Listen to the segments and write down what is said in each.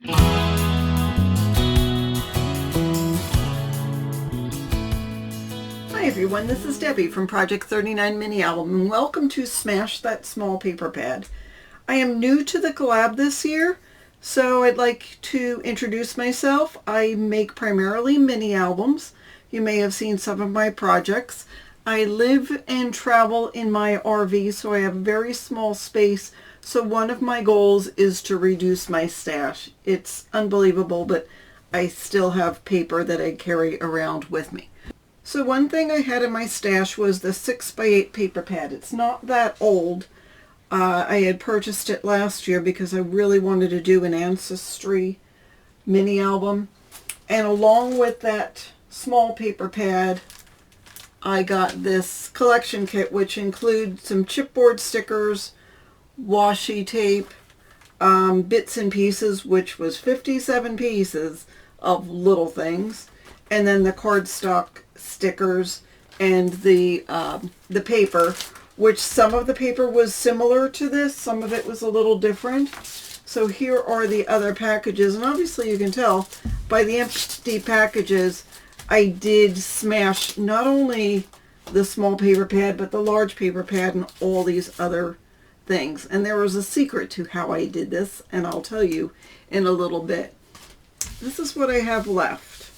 Hi everyone, this is Debbie from Project 39 Mini Album, and welcome to Smash That Small Paper Pad. I am new to the collab this year, so I'd like to introduce myself. I make primarily mini albums. You may have seen some of my projects. I live and travel in my RV, so I have a very small space, so one of my goals is to reduce my stash. It's unbelievable, but I still have paper that I carry around with me. So one thing I had in my stash was the 6x8 paper pad. It's not that old. I had purchased it last year because I really wanted to do an Ancestry mini album. And along with that small paper pad, I got this collection kit, which includes some chipboard stickers, washi tape, bits and pieces, which was 57 pieces of little things, and then the cardstock stickers and the paper, which some of the paper was similar to this, some of it was a little different. So here are the other packages, and obviously you can tell by the empty packages I did smash not only the small paper pad but the large paper pad and all these other things. And there was a secret to how I did this, and I'll tell you in a little bit. This is what I have left.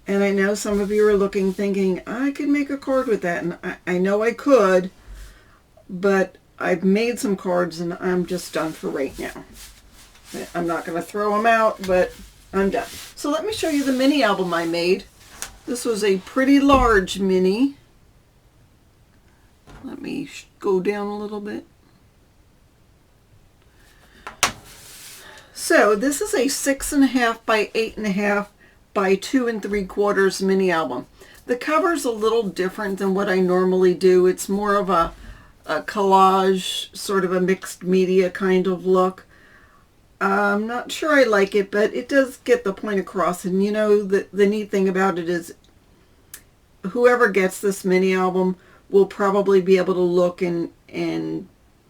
And I know some of you are looking, thinking, I could make a card with that. And I know I could, but I've made some cards and I'm just done for right now. I'm not going to throw them out, but I'm done. So let me show you the mini album I made. This was a pretty large mini. Let me go down a little bit. So this is a 6.5 by 8.5 by 2 3/4 mini album. The cover's a little different than what I normally do. It's more of a collage, sort of a mixed media kind of look. I'm not sure I like it, but it does get the point across. And you know, the neat thing about it is whoever gets this mini album will probably be able to look and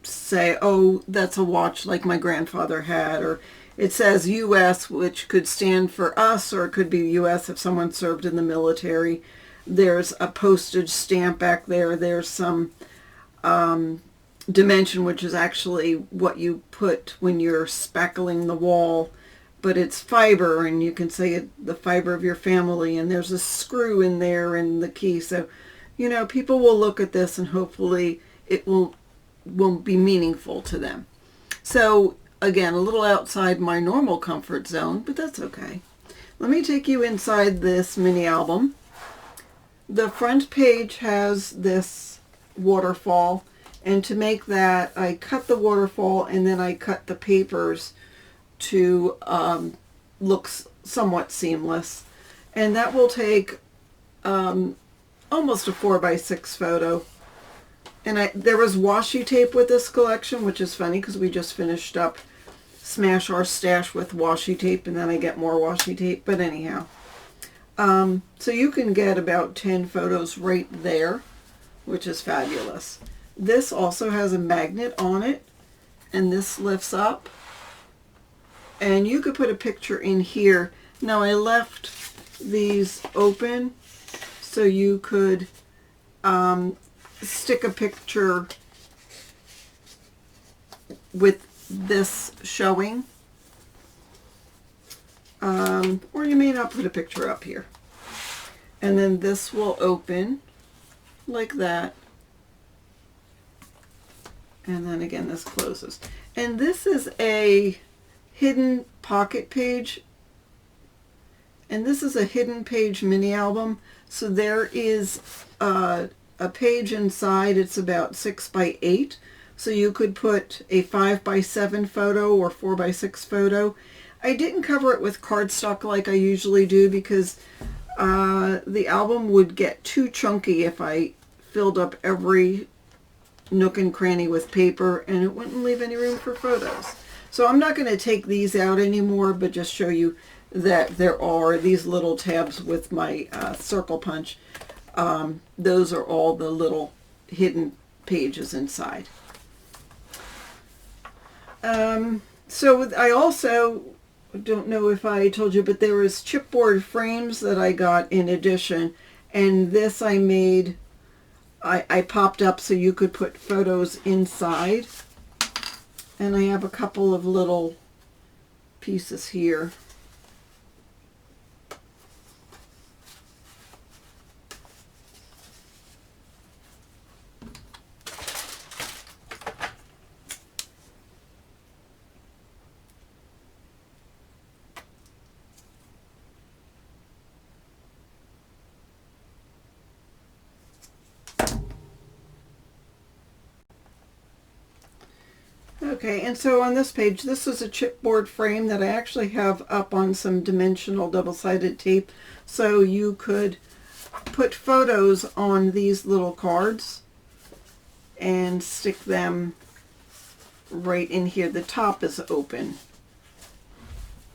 say, oh, that's a watch like my grandfather had, or it says U.S., which could stand for us, or it could be U.S. if someone served in the military. There's a postage stamp back there. There's some dimension, which is actually what you put when you're spackling the wall, but it's fiber, and you can say the fiber of your family, and there's a screw in there and the key. So, you know, people will look at this and hopefully it will be meaningful to them. So again, a little outside my normal comfort zone, but that's okay. Let me take you inside this mini album. The front page has this waterfall, and to make that, I cut the waterfall and then I cut the papers to look somewhat seamless. And that will take almost a 4x6 photo. And there was washi tape with this collection, which is funny because we just finished up Smash Our Stash with washi tape, and then I get more washi tape. But anyhow, so you can get about 10 photos right there, which is fabulous. This also has a magnet on it, and this lifts up. And you could put a picture in here. Now I left these open so you could stick a picture with this showing, or you may not put a picture up here. And then this will open like that, and then again this closes. And this is a hidden pocket page, and this is a hidden page mini album. So there is a page inside. It's about 6x8, so you could put a 5x7 photo or 4x6 photo. I didn't cover it with cardstock like I usually do because the album would get too chunky if I filled up every nook and cranny with paper, and it wouldn't leave any room for photos. So I'm not going to take these out anymore, but just show you that there are these little tabs with my circle punch. Those are all the little hidden pages inside. So I also don't know if I told you, but there was chipboard frames that I got in addition, and this I made, I popped up so you could put photos inside. And I have a couple of little pieces here. Okay, and so on this page, this is a chipboard frame that I actually have up on some dimensional double-sided tape, so you could put photos on these little cards and stick them right in here. The top is open.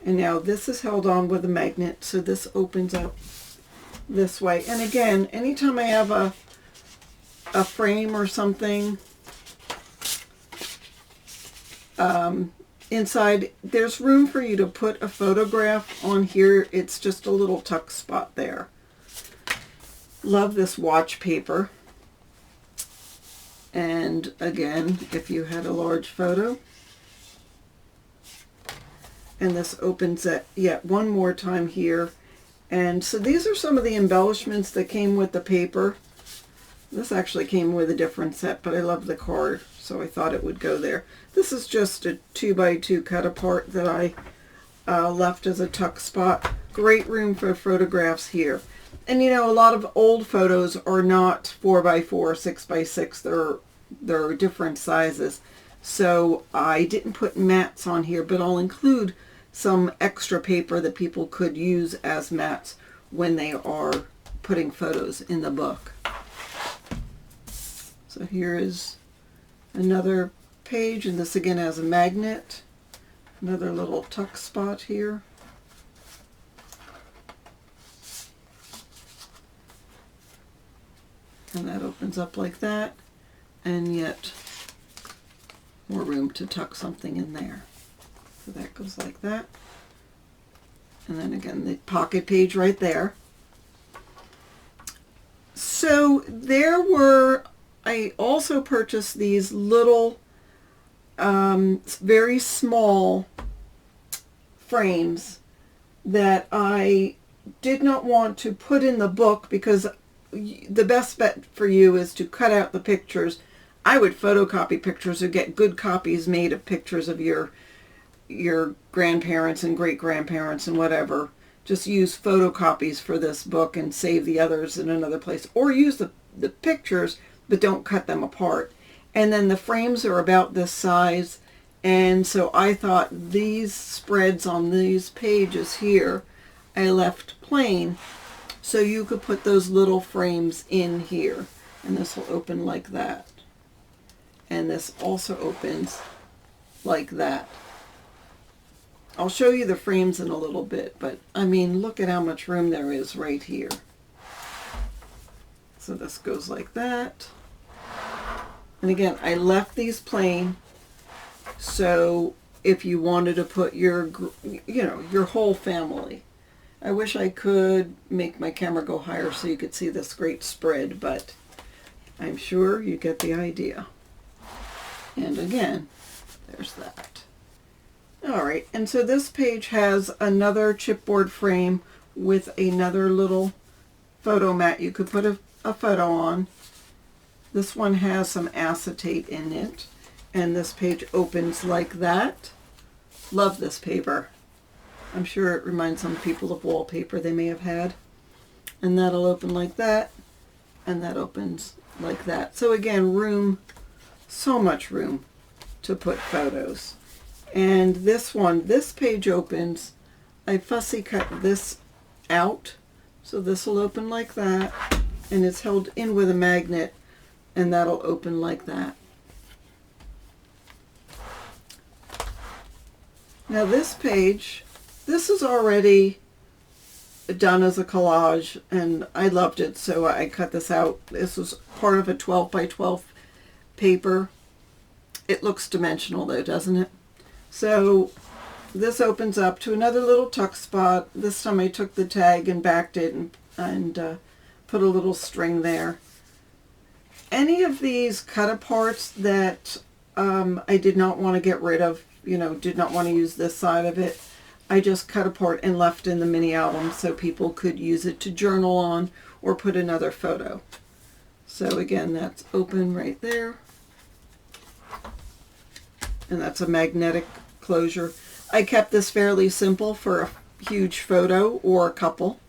And now this is held on with a magnet, so this opens up this way. And again, anytime I have a frame or something, inside, there's room for you to put a photograph on here. It's just a little tuck spot there. Love this watch paper. And again, if you had a large photo. And this opens it yet one more time here. And so these are some of the embellishments that came with the paper. This actually came with a different set, but I love the card, so I thought it would go there. This is just a 2x2 cut apart that I left as a tuck spot. Great room for photographs here. And you know, a lot of old photos are not 4x4, 6x6. They're different sizes. So I didn't put mats on here, but I'll include some extra paper that people could use as mats when they are putting photos in the book. So here is another page, and this again has a magnet. Another little tuck spot here. And that opens up like that, and yet more room to tuck something in there. So that goes like that. And then again, the pocket page right there. So I also purchased these little, very small frames that I did not want to put in the book, because the best bet for you is to cut out the pictures. I would photocopy pictures or get good copies made of pictures of your grandparents and great-grandparents and whatever. Just use photocopies for this book and save the others in another place. Or use the pictures, but don't cut them apart. And then the frames are about this size, and so I thought these spreads on these pages here I left plain, so you could put those little frames in here. And this will open like that. And this also opens like that. I'll show you the frames in a little bit, but I mean, look at how much room there is right here. So this goes like that. And again, I left these plain, so if you wanted to put your whole family. I wish I could make my camera go higher so you could see this great spread, but I'm sure you get the idea. And again, there's that. All right, and so this page has another chipboard frame with another little photo mat you could put a photo on. This one has some acetate in it, and this page opens like that. Love this paper. I'm sure it reminds some people of wallpaper they may have had. And that'll open like that, and that opens like that. So again, room, so much room to put photos. And this one, this page opens, I fussy cut this out, so this will open like that, and it's held in with a magnet, and that'll open like that. Now this page, this is already done as a collage, and I loved it, so I cut this out. This was part of a 12 by 12 paper. It looks dimensional though, doesn't it? So this opens up to another little tuck spot. This time I took the tag and backed it and put a little string there. Any of these cut aparts that I did not want to get rid of, did not want to use this side of it, I just cut apart and left in the mini album so people could use it to journal on or put another photo. So again, that's open right there. And that's a magnetic closure. I kept this fairly simple for a huge photo or a couple.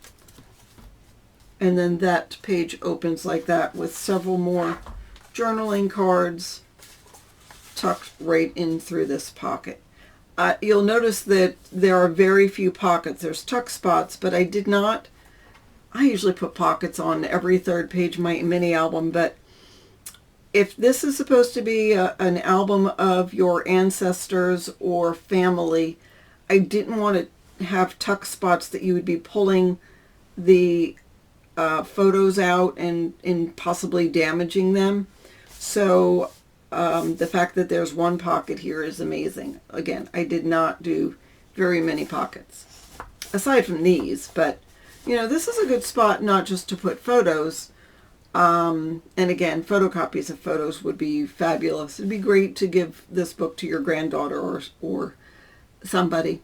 And then that page opens like that with several more journaling cards tucked right in through this pocket. You'll notice that there are very few pockets. There's tuck spots, but I usually put pockets on every third page of my mini album, but if this is supposed to be an album of your ancestors or family, I didn't want to have tuck spots that you would be pulling the photos out and possibly damaging them. So the fact that there's one pocket here is amazing. Again, I did not do very many pockets, aside from these, but this is a good spot not just to put photos. And again, photocopies of photos would be fabulous. It'd be great to give this book to your granddaughter or somebody.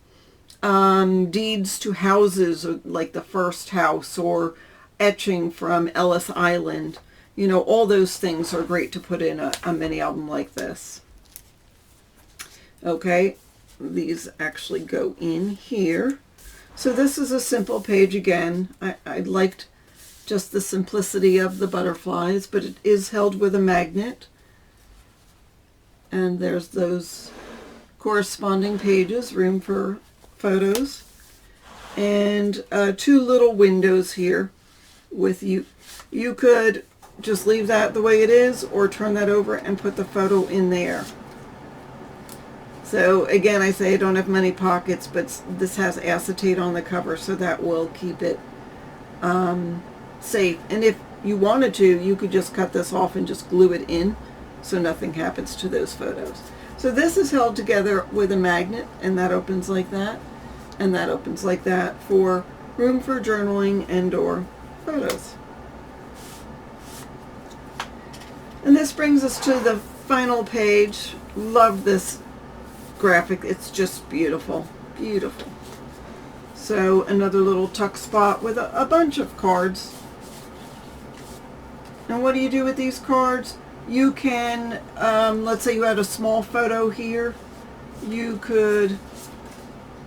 Deeds to houses, like the first house, or etching from Ellis Island. All those things are great to put in a mini album like this. Okay, these actually go in here. So this is a simple page again. I liked just the simplicity of the butterflies, but it is held with a magnet. And there's those corresponding pages, room for photos. And two little windows here with you. You could just leave that the way it is or turn that over and put the photo in there. So again, I say I don't have many pockets, but this has acetate on the cover, so that will keep it safe. And if you wanted to, you could just cut this off and just glue it in so nothing happens to those photos. So this is held together with a magnet, and that opens like that, and that opens like that for room for journaling and or photos. And this brings us to the final page. Love this graphic. It's just beautiful. Beautiful. So another little tuck spot with a bunch of cards. And what do you do with these cards? You can, let's say you had a small photo here. You could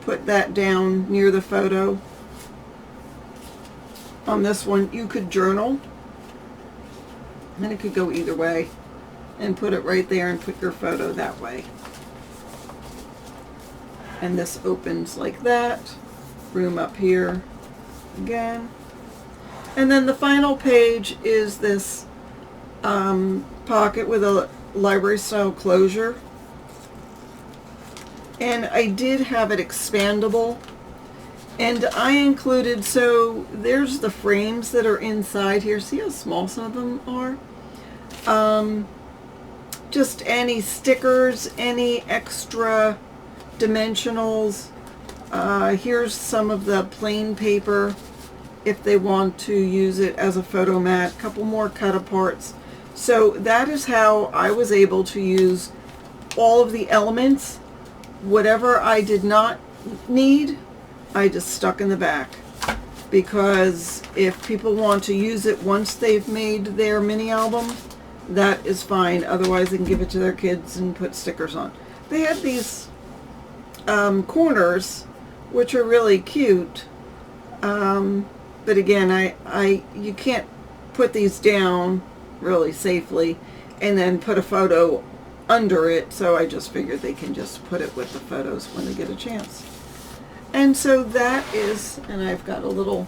put that down near the photo. On this one, you could journal. And it could go either way. And put it right there and put your photo that way. And this opens like that. Room up here again. And then the final page is this pocket with a library style closure. And I did have it expandable. And I included, so there's the frames that are inside here. See how small some of them are? Just any stickers, any extra dimensionals. Here's some of the plain paper if they want to use it as a photo mat. A couple more cut aparts. So that is how I was able to use all of the elements. Whatever I did not need, I just stuck in the back. Because if people want to use it once they've made their mini album, that is fine. Otherwise they can give it to their kids and put stickers on. They had these corners, which are really cute. But again, you can't put these down really safely and then put a photo under it, so I just figured they can just put it with the photos when they get a chance. And so that is, and I've got a little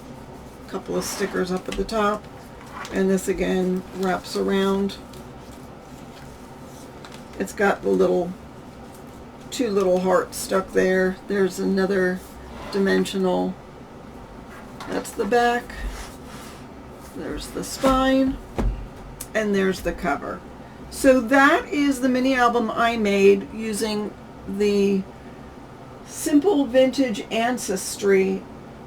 couple of stickers up at the top, and this again wraps around. It's got the two little hearts stuck there. There's another dimensional. That's the back. There's the spine. And there's the cover. So that is the mini album I made using the Simple Vintage Ancestry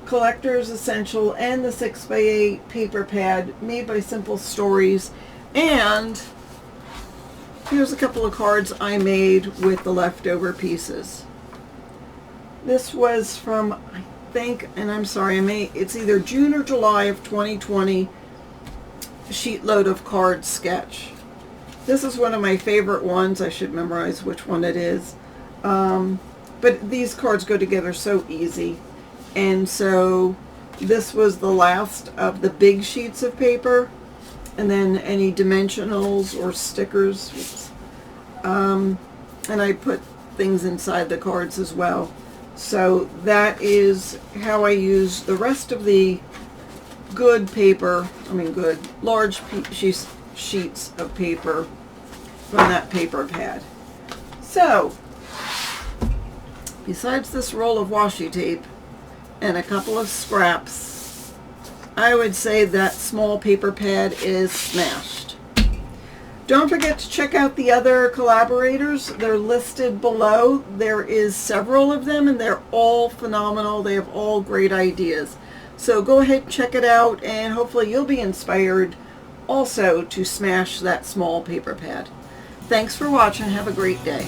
Collector's Essential and the 6x8 paper pad made by Simple Stories. And here's a couple of cards I made with the leftover pieces. This was from, I think, and I'm sorry, it's either June or July of 2020, sheet load of cards sketch. This is one of my favorite ones. I should memorize which one it is. But these cards go together so easy. And so this was the last of the big sheets of paper, and then any dimensionals or stickers. Oops. And I put things inside the cards as well. So that is how I use the rest of the good paper, large sheets of paper from that paper pad. So, besides this roll of washi tape and a couple of scraps, I would say that small paper pad is smashed. Don't forget to check out the other collaborators. They're listed below. There is several of them, and they're all phenomenal. They have all great ideas. So go ahead and check it out, and hopefully you'll be inspired also to smash that small paper pad. Thanks for watching. Have a great day.